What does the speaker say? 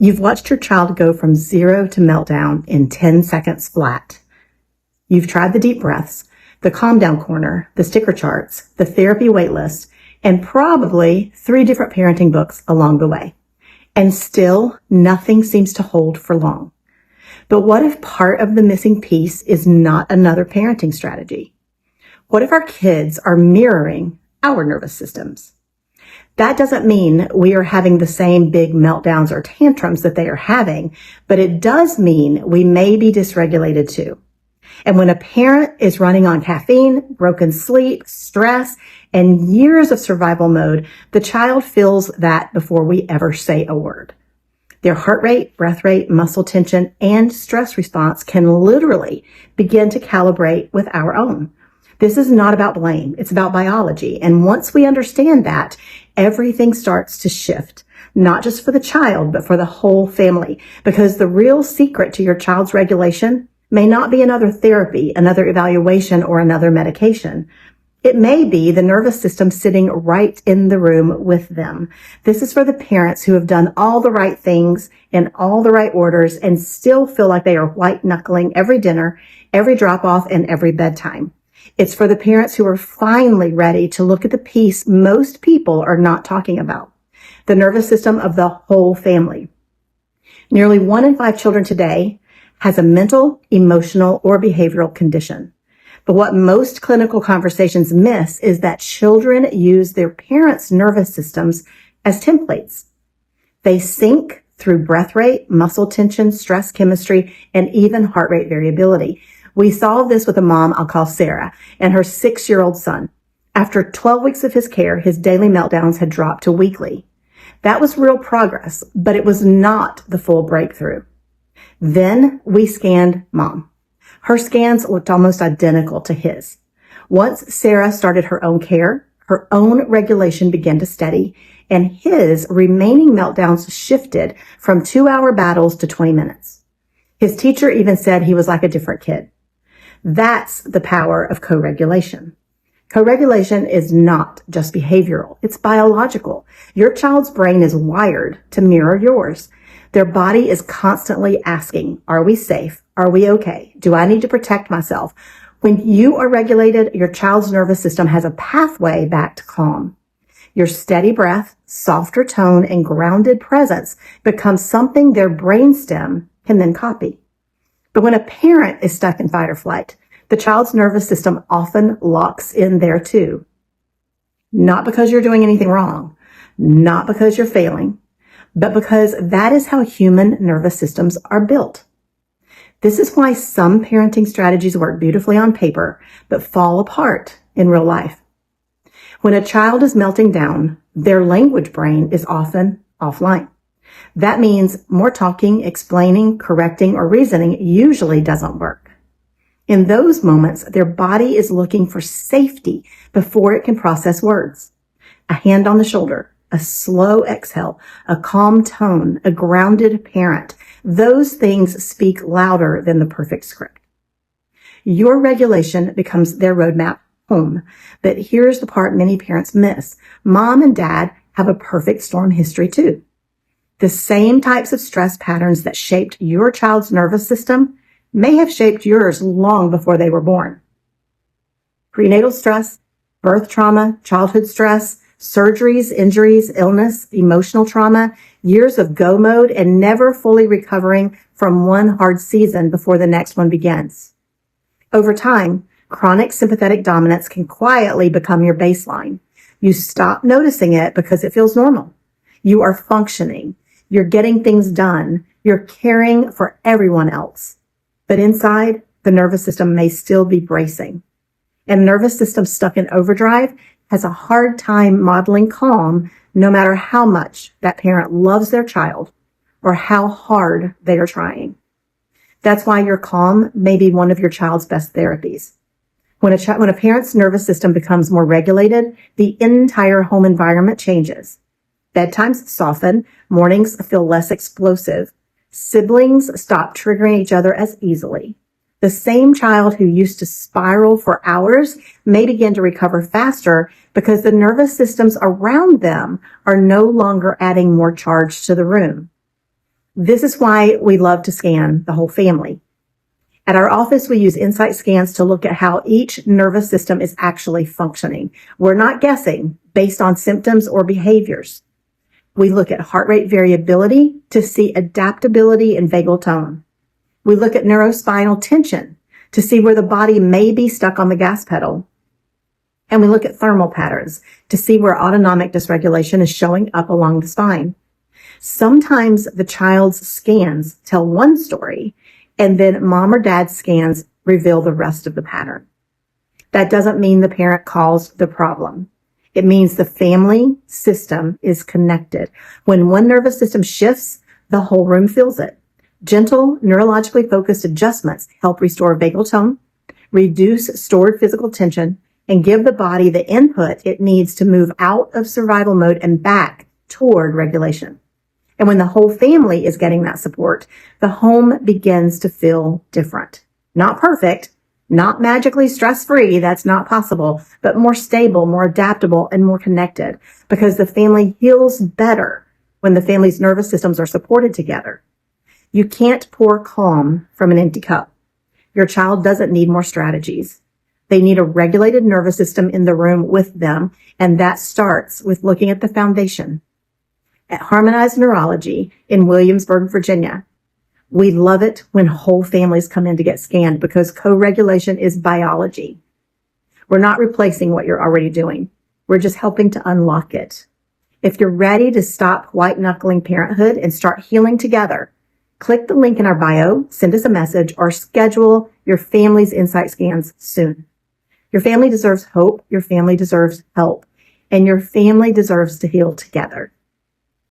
You've watched your child go from 0 to meltdown in 10 seconds flat. You've tried the deep breaths, the calm down corner, the sticker charts, the therapy waitlist, and probably 3 different parenting books along the way. And still, nothing seems to hold for long. But what if part of the missing piece is not another parenting strategy? What if our kids are mirroring our nervous systems? That doesn't mean we are having the same big meltdowns or tantrums that they are having, but it does mean we may be dysregulated too. And when a parent is running on caffeine, broken sleep, stress, and years of survival mode, the child feels that before we ever say a word. Their heart rate, breath rate, muscle tension, and stress response can literally begin to calibrate with our own. This is not about blame. It's about biology. And once we understand that, everything starts to shift, not just for the child, but for the whole family. Because the real secret to your child's regulation may not be another therapy, another evaluation, or another medication. It may be the nervous system sitting right in the room with them. This is for the parents who have done all the right things in all the right orders and still feel like they are white knuckling every dinner, every drop off, and every bedtime. It's for the parents who are finally ready to look at the piece most people are not talking about, the nervous system of the whole family. Nearly 1 in 5 children today has a mental, emotional, or behavioral condition. But what most clinical conversations miss is that children use their parents' nervous systems as templates. They sync through breath rate, muscle tension, stress chemistry, and even heart rate variability. We solved this with a mom I'll call Sarah and her 6-year-old son. After 12 weeks of his care, his daily meltdowns had dropped to weekly. That was real progress, but it was not the full breakthrough. Then we scanned Mom. Her scans looked almost identical to his. Once Sarah started her own care, her own regulation began to steady, and his remaining meltdowns shifted from 2-hour battles to 20 minutes. His teacher even said he was like a different kid. That's the power of co-regulation. Co-regulation is not just behavioral. It's biological. Your child's brain is wired to mirror yours. Their body is constantly asking, are we safe? Are we okay? Do I need to protect myself? When you are regulated, your child's nervous system has a pathway back to calm. Your steady breath, softer tone, and grounded presence becomes something their brainstem can then copy. But when a parent is stuck in fight or flight, the child's nervous system often locks in there too. Not because you're doing anything wrong, not because you're failing, but because that is how human nervous systems are built. This is why some parenting strategies work beautifully on paper, but fall apart in real life. When a child is melting down, their language brain is often offline. That means more talking, explaining, correcting, or reasoning usually doesn't work. In those moments, their body is looking for safety before it can process words. A hand on the shoulder, a slow exhale, a calm tone, a grounded parent. Those things speak louder than the perfect script. Your regulation becomes their roadmap home. But here's the part many parents miss. Mom and dad have a perfect storm history too. The same types of stress patterns that shaped your child's nervous system may have shaped yours long before they were born. Prenatal stress, birth trauma, childhood stress, surgeries, injuries, illness, emotional trauma, years of go mode, and never fully recovering from one hard season before the next one begins. Over time, chronic sympathetic dominance can quietly become your baseline. You stop noticing it because it feels normal. You are functioning. You're getting things done. You're caring for everyone else. But inside, the nervous system may still be bracing. And a nervous system stuck in overdrive has a hard time modeling calm no matter how much that parent loves their child or how hard they are trying. That's why your calm may be one of your child's best therapies. When a parent's nervous system becomes more regulated, the entire home environment changes. Bedtimes soften, mornings feel less explosive. Siblings stop triggering each other as easily. The same child who used to spiral for hours may begin to recover faster because the nervous systems around them are no longer adding more charge to the room. This is why we love to scan the whole family. At our office, we use INSiGHT scans to look at how each nervous system is actually functioning. We're not guessing based on symptoms or behaviors. We look at heart rate variability to see adaptability in vagal tone. We look at neurospinal tension to see where the body may be stuck on the gas pedal. And we look at thermal patterns to see where autonomic dysregulation is showing up along the spine. Sometimes the child's scans tell one story, and then mom or dad's scans reveal the rest of the pattern. That doesn't mean the parent caused the problem. It means the family system is connected. When one nervous system shifts, the whole room feels it. Gentle, neurologically focused adjustments help restore vagal tone, reduce stored physical tension, and give the body the input it needs to move out of survival mode and back toward regulation. And when the whole family is getting that support, the home begins to feel different. Not perfect, not magically stress-free, that's not possible, but more stable, more adaptable, and more connected, because the family heals better when the family's nervous systems are supported together. You can't pour calm from an empty cup. Your child doesn't need more strategies. They need a regulated nervous system in the room with them, and that starts with looking at the foundation. At Harmonized Neurology in Williamsburg, Virginia, we love it when whole families come in to get scanned because co-regulation is biology. We're not replacing what you're already doing. We're just helping to unlock it. If you're ready to stop white-knuckling parenthood and start healing together, click the link in our bio, send us a message, or schedule your family's INSiGHT scans soon. Your family deserves hope, your family deserves help, and your family deserves to heal together.